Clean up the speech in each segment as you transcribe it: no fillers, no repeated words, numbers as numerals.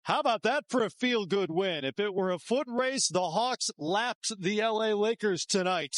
How about that for a feel-good win? If it were a foot race, the Hawks lapped the LA Lakers tonight.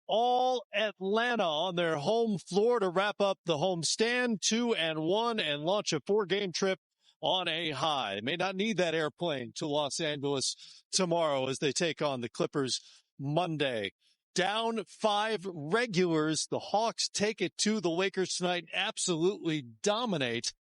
All Atlanta on their home floor to wrap up the homestand 2-1 and launch a 4-game trip on a high. They may not need that airplane to Los Angeles tomorrow as they take on the Clippers Monday. Down 5 regulars. The Hawks take it to the Lakers tonight, absolutely dominate.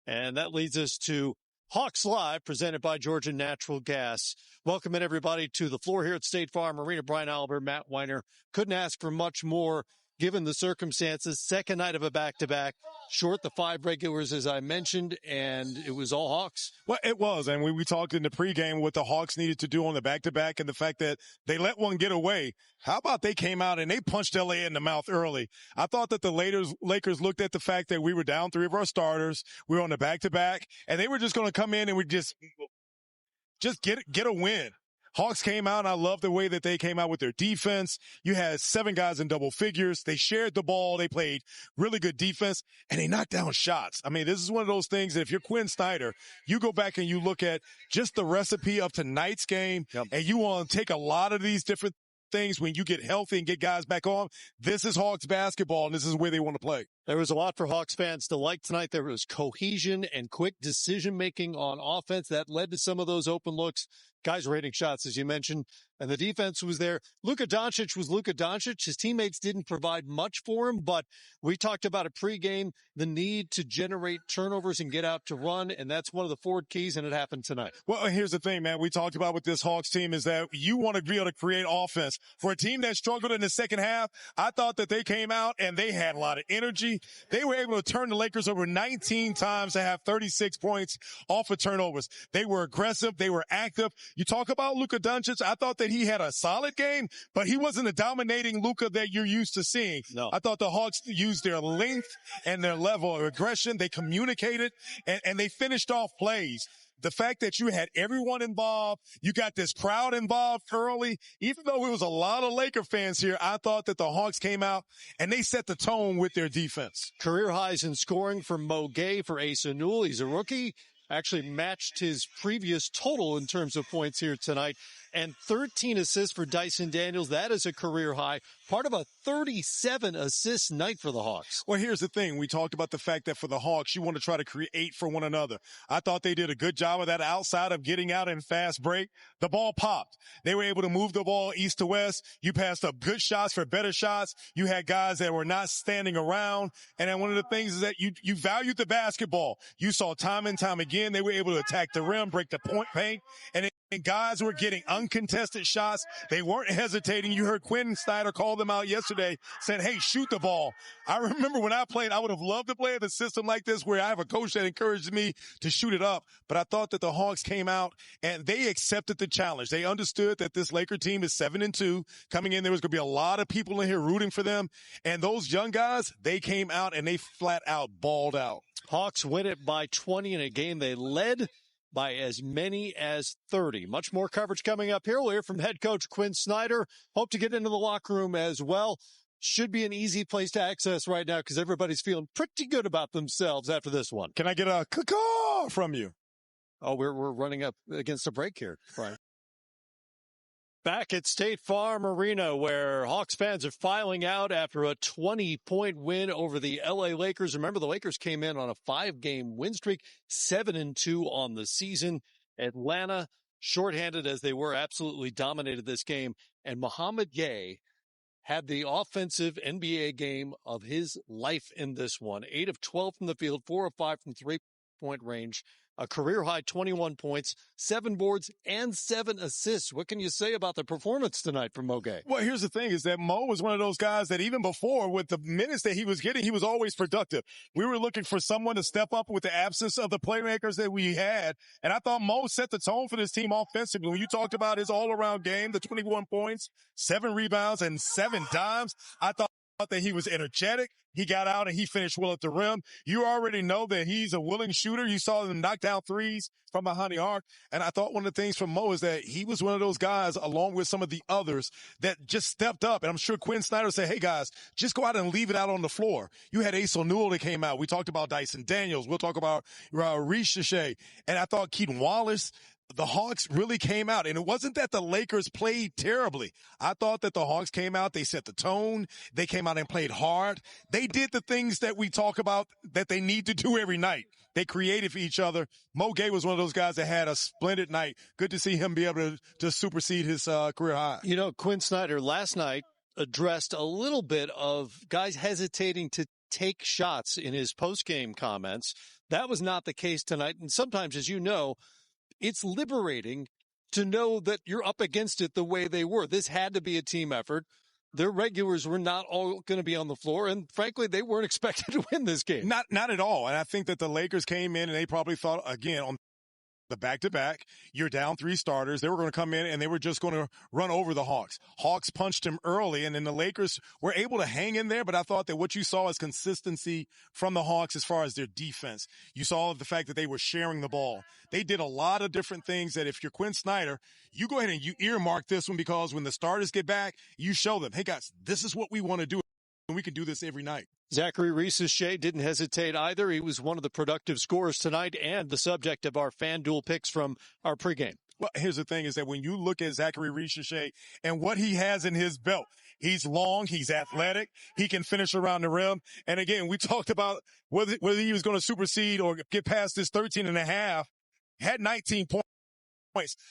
And that leads us to Hawks Live, presented by Georgia Natural Gas. Welcome in, everybody, to the floor here at State Farm Arena. Brian Albert, Matt Weiner. Couldn't ask for much more given the circumstances. Second night of a back-to-back. Short the 5 regulars, as I mentioned, and it was all Hawks. Well, it was, and we talked in the pregame what the Hawks needed to do on the back-to-back and the fact that they let one get away. How about they came out and they punched L.A. in the mouth early? I thought that the Lakers looked at the fact that we were down 3 of our starters. We were on the back-to-back, and they were just going to come in and we just get a win. Hawks came out, and I love the way that they came out with their defense. You had 7 guys in double figures. They shared the ball. They played really good defense, and they knocked down shots. I mean, this is one of those things that if you're Quinn Snyder, you go back and you look at just the recipe of tonight's game, and you want to take a lot of these different things when you get healthy and get guys back on. This is Hawks basketball, and this is where they want to play. There was a lot for Hawks fans to like tonight. There was cohesion and quick decision-making on offense that led to some of those open looks. Guys were hitting shots, as you mentioned, and the defense was there. Luka Doncic was Luka Doncic. His teammates didn't provide much for him, but we talked about it pregame, the need to generate turnovers and get out to run, and that's one of the forward keys, and it happened tonight. Well, here's the thing, man. We talked about with this Hawks team is that you want to be able to create offense. For a team that struggled in the second half, I thought that they came out and they had a lot of energy. They were able to turn the Lakers over 19 times to have 36 points off of turnovers. They were aggressive. They were active. You talk about Luka Doncic. I thought that he had a solid game, but he wasn't a dominating Luka that you're used to seeing. No. I thought the Hawks used their length and their level of aggression. They communicated and they finished off plays. The fact that you had everyone involved, you got this crowd involved early, even though it was a lot of Laker fans here, I thought that the Hawks came out and they set the tone with their defense. Career highs in scoring for Mo Gay, for Asa Newell. He's a rookie. Actually matched his previous total in terms of points here tonight. And 13 assists for Dyson Daniels. That is a career high. Part of a 37 assist night for the Hawks. Well, here's the thing. We talked about the fact that for the Hawks, you want to try to create for one another. I thought they did a good job of that outside of getting out in fast break. The ball popped. They were able to move the ball east to west. You passed up good shots for better shots. You had guys that were not standing around. And then one of the things is that you valued the basketball. You saw time and time again, they were able to attack the rim, break the point paint, and guys were getting uncontested shots. They weren't hesitating. You heard Quinn Snyder call them out yesterday, said, hey, shoot the ball. I remember when I played, I would have loved to play in a system like this where I have a coach that encouraged me to shoot it up. But I thought that the Hawks came out and they accepted the challenge. They understood that this Laker team is 7-2. Coming in, there was going to be a lot of people in here rooting for them. And those young guys, they came out and they flat out balled out. Hawks win it by 20 in a game they led by as many as 30. Much more coverage coming up here. We'll hear from head coach Quinn Snyder. Hope to get into the locker room as well. Should be an easy place to access right now because everybody's feeling pretty good about themselves after this one. Can I get a caw from you? Oh, we're running up against a break here, Brian. Back at State Farm Arena, where Hawks fans are filing out after a 20-point win over the LA Lakers. Remember, the Lakers came in on a 5-game win streak, 7-2 on the season. Atlanta, shorthanded as they were, absolutely dominated this game. And Mohamed Gay had the offensive NBA game of his life in this one. 8 of 12 from the field, 4 of 5 from three-point range. A career-high 21 points, 7 boards, and 7 assists. What can you say about the performance tonight from Mo Gay? Well, here's the thing is that Mo was one of those guys that even before, with the minutes that he was getting, he was always productive. We were looking for someone to step up with the absence of the playmakers that we had, and I thought Mo set the tone for this team offensively. When you talked about his all-around game, the 21 points, 7 rebounds, and 7 dimes, I thought that he was energetic. He got out and he finished well at the rim. You already know that he's a willing shooter. You saw him knock down threes from behind the arc. And I thought one of the things from Mo is that he was one of those guys, along with some of the others, that just stepped up. And I'm sure Quinn Snyder said, hey, guys, just go out and leave it out on the floor. You had Ace O'Neal that came out. We talked about Dyson Daniels. We'll talk about Ricochet. And I thought Keaton Wallace, the Hawks really came out. And it wasn't that the Lakers played terribly. I thought that the Hawks came out, they set the tone, they came out and played hard. They did the things that we talk about that they need to do every night. They created for each other. Mo Gay was one of those guys that had a splendid night. Good to see him be able to supersede his career high. You know, Quinn Snyder last night addressed a little bit of guys hesitating to take shots in his post-game comments. That was not the case tonight. And sometimes, as you know, it's liberating to know that you're up against it the way they were. This had to be a team effort. Their regulars were not all going to be on the floor, and frankly, they weren't expected to win this game. Not at all. And I think that the Lakers came in and they probably thought, again, on the back-to-back, you're down 3 starters. They were going to come in and they were just going to run over the Hawks. Hawks punched him early, and then the Lakers were able to hang in there, but I thought that what you saw is consistency from the Hawks as far as their defense. You saw the fact that they were sharing the ball. They did a lot of different things that if you're Quinn Snyder, you go ahead and you earmark this one, because when the starters get back, you show them, hey, guys, this is what we want to do, and we can do this every night. Zachary Ricochet didn't hesitate either. He was one of the productive scorers tonight and the subject of our FanDuel picks from our pregame. Well, here's the thing is that when you look at Zachary Ricochet and what he has in his belt, he's long, he's athletic, he can finish around the rim. And again, we talked about whether he was going to supersede or get past this 13.5, had 19 points.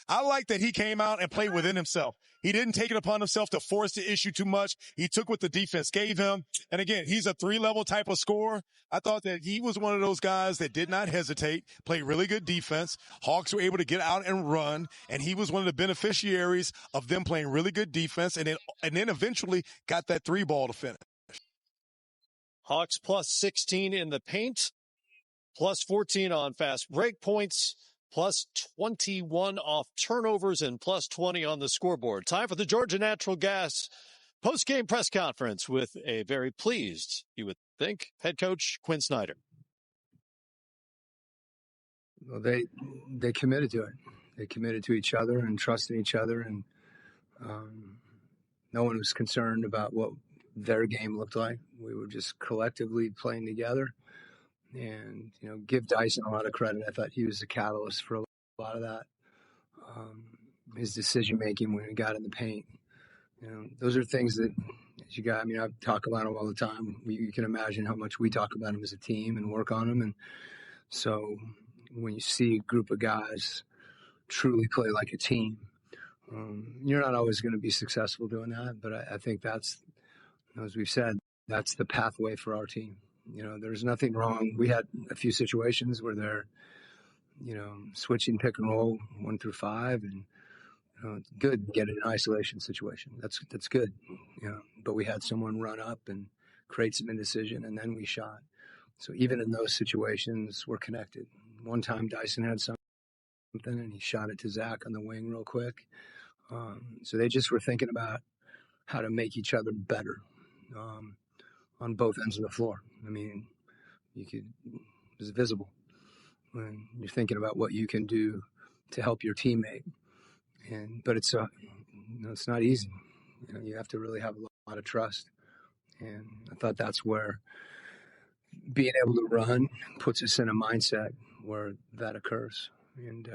I like that he came out and played within himself. He didn't take it upon himself to force the issue too much. He took what the defense gave him. And again, he's a 3-level type of scorer. I thought that he was one of those guys that did not hesitate, played really good defense. Hawks were able to get out and run, and he was one of the beneficiaries of them playing really good defense, and then eventually got that 3 ball to finish. Hawks plus 16 in the paint, plus 14 on fast break points, plus 21 off turnovers, and plus 20 on the scoreboard. Time for the Georgia Natural Gas post-game press conference with a very pleased, you would think, head coach Quinn Snyder. Well, they committed to it. They committed to each other and trusted each other, and no one was concerned about what their game looked like. We were just collectively playing together. And, give Dyson a lot of credit. I thought he was the catalyst for a lot of that. His decision-making when he got in the paint. Those are things that I talk about him all the time. You can imagine how much we talk about him as a team and work on him. And so when you see a group of guys truly play like a team, you're not always going to be successful doing that. But I think that's, as we've said, that's the pathway for our team. There's nothing wrong. We had a few situations where they're, switching pick and roll 1 through 5, and good to get an isolation situation. That's good. But we had someone run up and create some indecision, and then we shot. So even in those situations, we're connected. One time Dyson had something, and he shot it to Zach on the wing real quick. So they just were thinking about how to make each other better. On both ends of the floor. It was visible when you're thinking about what you can do to help your teammate. But it's it's not easy. You have to really have a lot of trust. And I thought that's where being able to run puts us in a mindset where that occurs. And,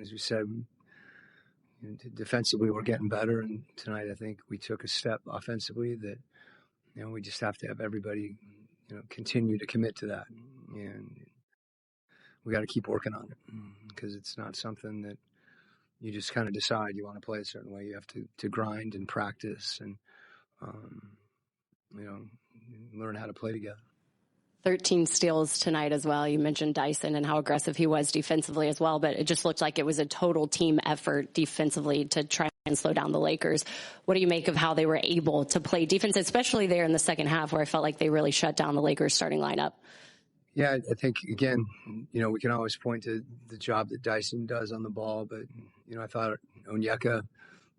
as we said, defensively we're getting better. And tonight I think we took a step offensively that, we just have to have everybody, continue to commit to that. And we got to keep working on it because it's not something that you just kind of decide you want to play a certain way. You have to grind and practice and, learn how to play together. 13 steals tonight as well. You mentioned Dyson and how aggressive he was defensively as well, but it just looked like it was a total team effort defensively to try and slow down the Lakers. What do you make of how they were able to play defense, especially there in the second half where I felt like they really shut down the Lakers starting lineup? Yeah, I think, again, we can always point to the job that Dyson does on the ball, but, I thought Onyeka,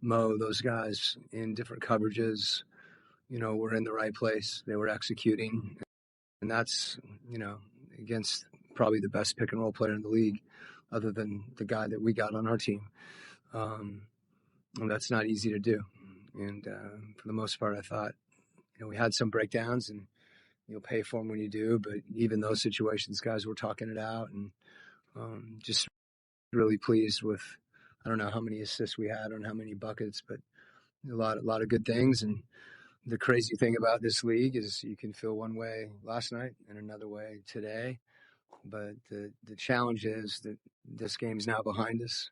Mo, those guys in different coverages, were in the right place. They were executing. And that's, against probably the best pick and roll player in the league, other than the guy that we got on our team. And that's not easy to do. And for the most part, I thought, we had some breakdowns, and you'll pay for them when you do. But even those situations, guys were talking it out, and just really pleased with, I don't know how many assists we had and how many buckets, but a lot of good things. And the crazy thing about this league is you can feel one way last night and another way today. But the challenge is that this game's now behind us,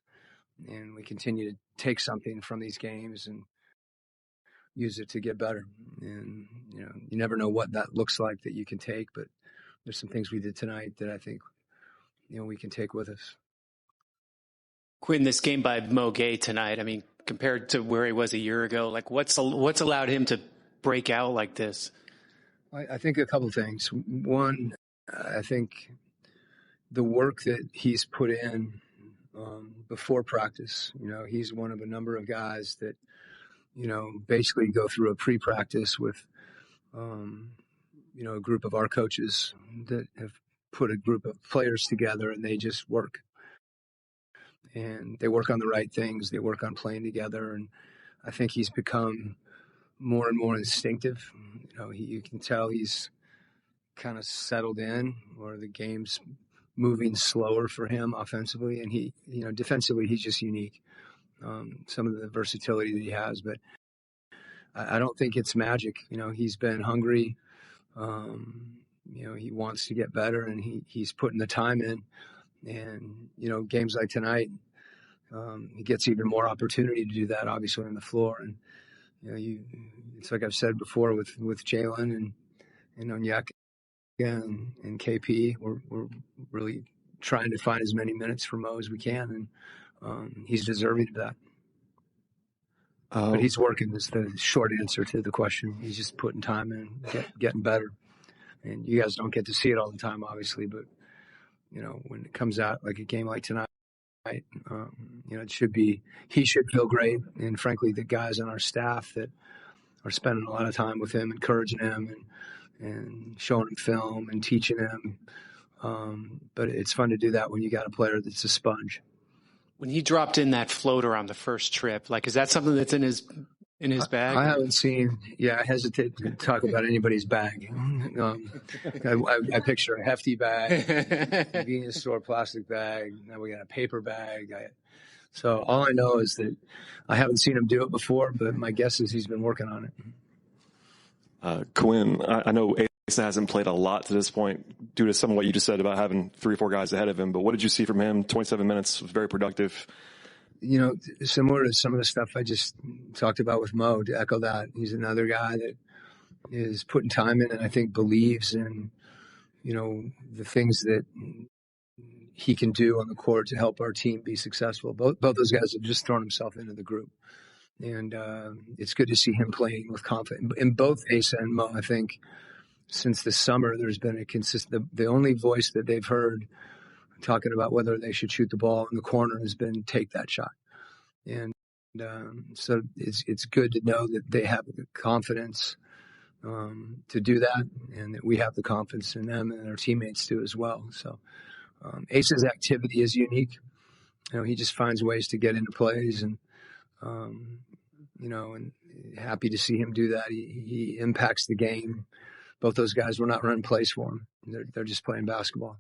and we continue to take something from these games and use it to get better. And, you never know what that looks like that you can take, but there's some things we did tonight that I think, we can take with us. Quinn, this game by Mo Gay tonight, I mean, compared to where he was a year ago, like what's allowed him to break out like this? I think a couple of things. One, I think the work that he's put in before practice, he's one of a number of guys that, basically go through a pre-practice with, a group of our coaches that have put a group of players together, and they just work. And they work on the right things. They work on playing together. And I think he's become more and more instinctive. You can tell he's kind of settled in, or the game's moving slower for him offensively. And he, defensively, he's just unique. Some of the versatility that he has, but I don't think it's magic. He's been hungry. He wants to get better, and he's putting the time in. And, games like tonight, he gets even more opportunity to do that, obviously, on the floor. And, it's like I've said before with Jalen and Onyeka and KP, we're really trying to find as many minutes for Mo as we can. And he's deserving of that. But he's working is the short answer to the question. He's just putting time in, getting better. And you guys don't get to see it all the time, obviously, but when it comes out like a game like tonight, he should feel great. And frankly, the guys on our staff that are spending a lot of time with him, encouraging him and showing him film and teaching him. But it's fun to do that when you got a player that's a sponge. When he dropped in that floater on the first trip, like, is that something that's in his bag? I haven't seen. Yeah, I hesitate to talk about anybody's bag. I picture a hefty bag, convenience store plastic bag. Now we got a paper bag. So all I know is that I haven't seen him do it before, but my guess is he's been working on it. Quinn, I know Asa hasn't played a lot to this point due to some of what you just said about having 3 or 4 guys ahead of him. But what did you see from him? 27 minutes was very productive. Similar to some of the stuff I just talked about with Mo, to echo that, he's another guy that is putting time in and I think believes in, the things that he can do on the court to help our team be successful. Both those guys have just thrown himself into the group. And it's good to see him playing with confidence. In both Asa and Mo, I think since the summer, there's been a consistent, the only voice that they've heard talking about whether they should shoot the ball in the corner has been take that shot. And so it's good to know that they have the confidence to do that, and that we have the confidence in them, and our teammates do as well. So Ace's activity is unique. He just finds ways to get into plays, and and happy to see him do that. He impacts the game. Both those guys, we're not running plays for him. They're just playing basketball.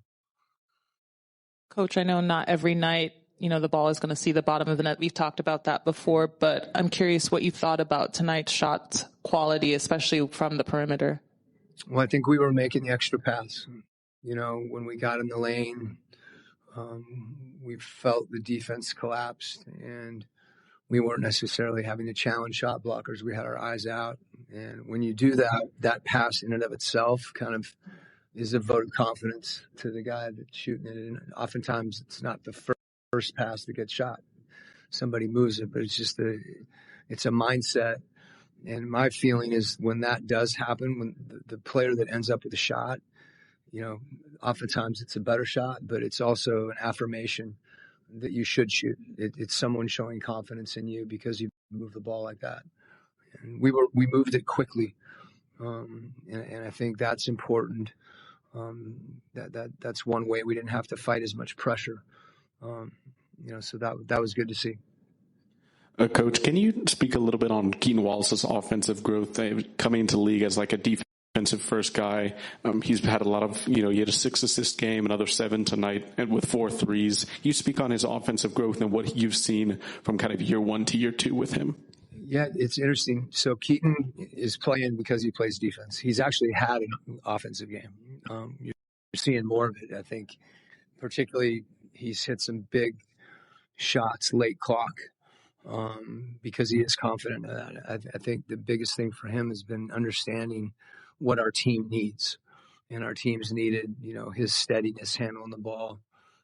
Coach, I know not every night, the ball is going to see the bottom of the net. We've talked about that before, but I'm curious what you thought about tonight's shot quality, especially from the perimeter. Well, I think we were making the extra pass. When we got in the lane, we felt the defense collapsed, and we weren't necessarily having to challenge shot blockers. We had our eyes out. And when you do that, that pass in and of itself kind of is a vote of confidence to the guy that's shooting it. And oftentimes it's not the first pass that gets shot. Somebody moves it, but it's a mindset. And my feeling is when that does happen, when the player that ends up with a shot, oftentimes it's a better shot, but it's also an affirmation that you should shoot. It's someone showing confidence in you because you move the ball like that. And we moved it quickly. And I think that's important. That's one way we didn't have to fight as much pressure. So that was good to see. Coach, can you speak a little bit on Keaton Wallace's offensive growth coming into the league as like a defensive first guy? He's had a lot of, he had a 6-assist game, another 7 tonight, and with 4 threes. Can you speak on his offensive growth and what you've seen from kind of year 1 to year 2 with him? Yeah, it's interesting. So Keaton is playing because he plays defense. He's actually had an offensive game. You're seeing more of it, I think. Particularly, he's hit some big shots late clock because he is confident of that. I think the biggest thing for him has been understanding what our team needs. And our team's needed, his steadiness handling the ball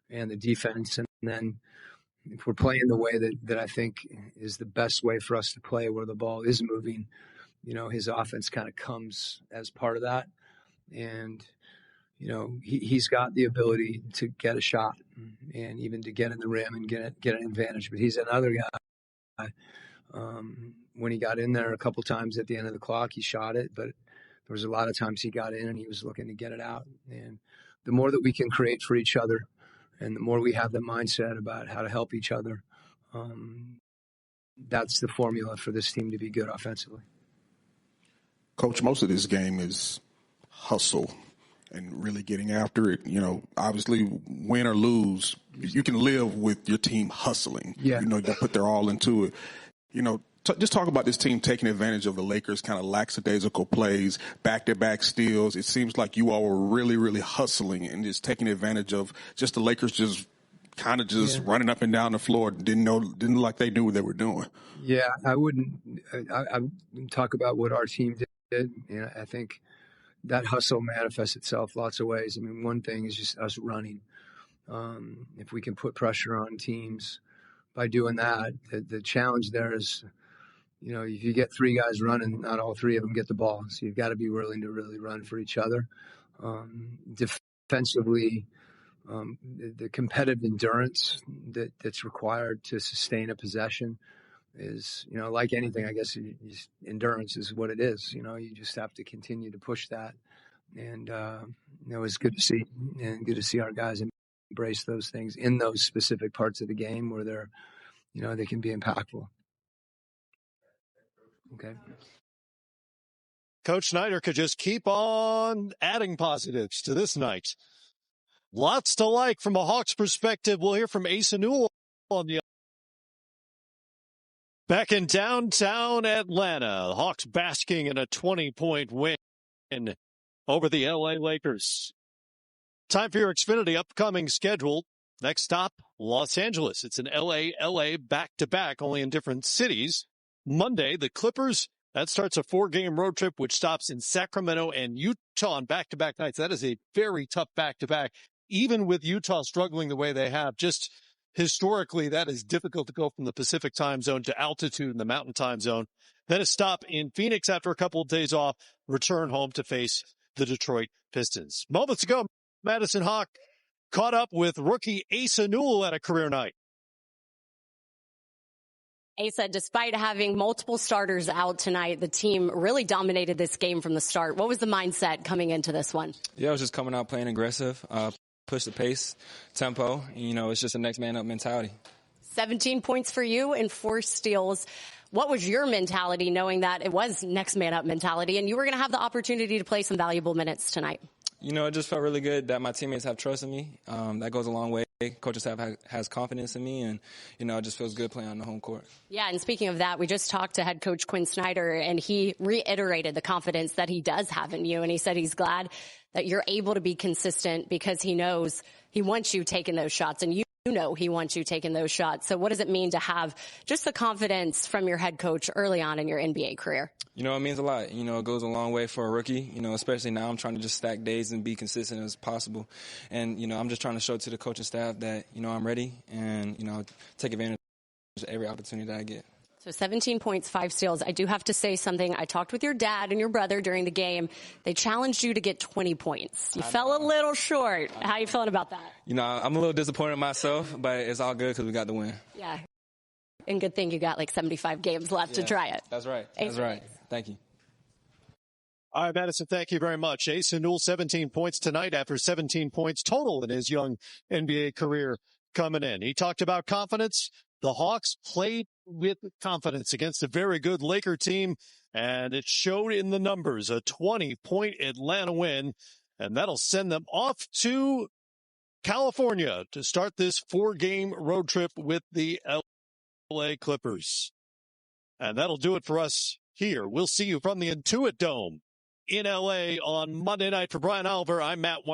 and the defense. And then if we're playing the way that I think is the best way for us to play, where the ball is moving, his offense kind of comes as part of that. And, he's got the ability to get a shot and even to get in the rim and get an advantage. But he's another guy. When he got in there a couple times at the end of the clock, he shot it. But there was a lot of times he got in and he was looking to get it out. And the more that we can create for each other, and the more we have the mindset about how to help each other, that's the formula for this team to be good offensively. Coach, most of this game is hustle and really getting after it. Obviously, win or lose, you can live with your team hustling. Yeah. They put their all into it. Just talk about this team taking advantage of the Lakers' kind of lackadaisical plays, back-to-back steals. It seems like you all were really, really hustling and just taking advantage of just the Lakers just kind of running up and down the floor. Didn't look like they knew what they were doing. Yeah, I wouldn't talk about what our team did. I think that hustle manifests itself lots of ways. I mean, one thing is just us running. If we can put pressure on teams by doing that, the challenge there is, if you get 3 guys running, not all 3 of them get the ball. So you've got to be willing to really run for each other. Defensively, the competitive endurance that's required to sustain a possession is, like anything, I guess endurance is what it is. You just have to continue to push that. And it was good to see, and good to see our guys embrace those things in those specific parts of the game where they're, they can be impactful. Okay. Coach Snyder could just keep on adding positives to this night. Lots to like from a Hawks perspective. We'll hear from Asa Newell on the back in downtown Atlanta. The Hawks basking in a 20-point win over the LA Lakers. Time for your Xfinity upcoming schedule. Next stop, Los Angeles. It's an LA back-to-back, only in different cities. Monday, the Clippers. That starts a 4-game road trip, which stops in Sacramento and Utah on back-to-back nights. That is a very tough back-to-back, even with Utah struggling the way they have. Just historically, that is difficult to go from the Pacific time zone to altitude in the Mountain time zone. Then a stop in Phoenix after a couple of days off, return home to face the Detroit Pistons. Moments ago, Madison Hawk caught up with rookie Asa Newell at a career night. Asa, despite having multiple starters out tonight, the team really dominated this game from the start. What was the mindset coming into this one? Yeah, I was just coming out playing aggressive, push the pace, tempo. It's just a next man up mentality. 17 points for you and 4 steals. What was your mentality knowing that it was next man up mentality and you were going to have the opportunity to play some valuable minutes tonight? It just felt really good that my teammates have trust in me. That goes a long way. Coaching staff has confidence in me, and, it just feels good playing on the home court. Yeah, and speaking of that, we just talked to head coach Quinn Snyder, and he reiterated the confidence that he does have in you, and he said he's glad that you're able to be consistent because he knows he wants you taking those shots, and you know he wants you taking those shots. So what does it mean to have just the confidence from your head coach early on in your NBA career? It means a lot. It goes a long way for a rookie, especially now I'm trying to just stack days and be consistent as possible. And, I'm just trying to show to the coaching staff that, I'm ready and, take advantage of every opportunity that I get. So 17 points, 5 steals. I do have to say something. I talked with your dad and your brother during the game. They challenged you to get 20 points. You fell a little short. How are you feeling about that? I'm a little disappointed in myself, but it's all good because we got the win. Yeah. And good thing you got like 75 games left to try it. That's right. That's right. Thank you. All right, Madison, thank you very much. Ace Newell, 17 points tonight after 17 points total in his young NBA career coming in. He talked about confidence. The Hawks played with confidence against a very good Laker team, and it showed in the numbers, a 20-point Atlanta win, and that'll send them off to California to start this 4-game road trip with the LA Clippers. And that'll do it for us here. We'll see you from the Intuit Dome in LA on Monday night. For Brian Oliver, I'm Matt White.